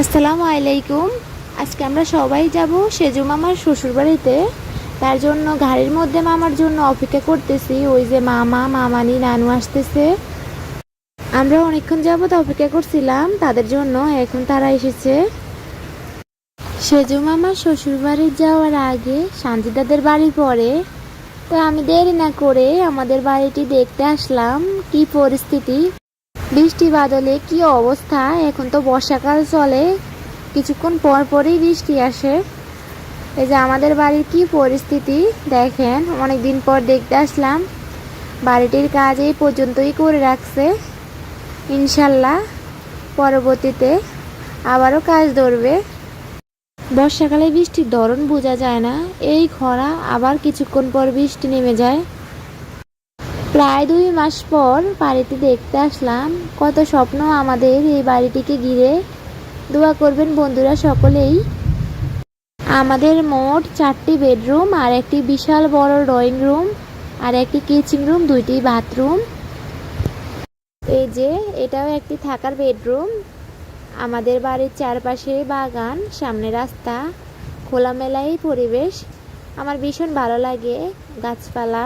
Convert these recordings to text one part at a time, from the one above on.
আসসালামু আলাইকুম। আজকে আমরা সবাই যাব সেজু মামার শ্বশুর বাড়িতে। তার জন্য গাড়ির মধ্যে মামার জন্য অপেক্ষা করতেছি। ওই যে মামা মামানি নানু আসতেছে। আমরা অনেকক্ষণ যাবত অপেক্ষা করছিলাম তাদের জন্য, এখন তারা এসেছে। সেজু মামার শ্বশুর বাড়ি যাওয়ার আগে সানজিদাদের বাড়ি পড়ে, তো আমি দেরি না করে আমাদের বাড়িটি দেখতে আসলাম। কি পরিস্থিতি, বৃষ্টি বাদলে কি অবস্থা। এখন তো বর্ষাকাল চলে, কিছুক্ষণ পর পরই বৃষ্টি আসে। এই যে আমাদের বাড়ির কি পরিস্থিতি দেখেন, অনেকদিন পর দেখতে আসলাম। বাড়িটির কাজ এই পর্যন্তই করে রাখছে, ইনশাল্লাহ পরবর্তীতে আবারও কাজ ধরবে। বর্ষাকালে বৃষ্টির ধরন বোঝা যায় না, এই খরা আবার কিছুক্ষণ পর বৃষ্টি নেমে যায়। প্রায় 2 মাস পর বাড়িটি দেখতে আসলাম। কত স্বপ্ন আমাদের এই বাড়িটিকে ঘিরে। দোয়া করবেন বন্ধুরা সকলেই। আমাদের মোট 4টি বেডরুম আর একটি বিশাল বড় ড্রয়িং রুম আর একটি কিচেন রুম, 2টি বাথরুম। এই যে এটাও একটি থাকার বেডরুম। আমাদের বাড়ির চারপাশে বাগান, সামনে রাস্তা, খোলামেলাই পরিবেশ। আমার ভীষণ ভালো লাগে গাছপালা।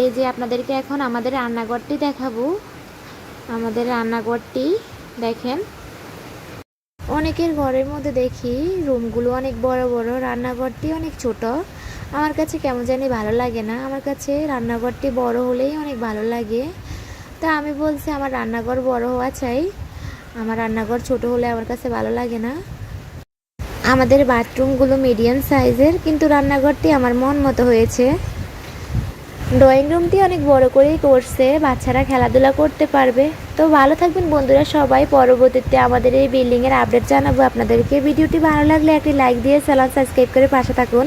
এই যে আপনাদেরকে এখন আমাদের রান্নাঘরটি দেখাবো। আমাদের রান্নাঘরটি দেখেন, অনেকের ঘরের মধ্যে দেখি রুমগুলো অনেক বড় বড়, রান্নাঘরটি অনেক ছোট। আমার কাছে কেমন জানি ভালো লাগে না, আমার কাছে রান্নাঘরটি বড় হলেই অনেক ভালো লাগে। তা আমি বলছি আমার রান্নাঘর বড় হওয়া চাই, আমার রান্নাঘর ছোট হলে আমার কাছে ভালো লাগে না। আমাদের বাথরুমগুলো মিডিয়াম সাইজের, কিন্তু রান্নাঘরটি আমার মন মতো হয়েছে। ড্রয়িং রুমটি অনেক বড় করেই করছে, বাচ্চারা খেলাধুলা করতে পারবে। তো ভালো থাকবেন বন্ধুরা সবাই, পরবর্তীতে আমাদের এই বিল্ডিংয়ের আপডেট জানাবো আপনাদেরকে। ভিডিওটি ভালো লাগলে একটি লাইক দিয়ে চ্যানেল সাবস্ক্রাইব করে পাশে থাকুন।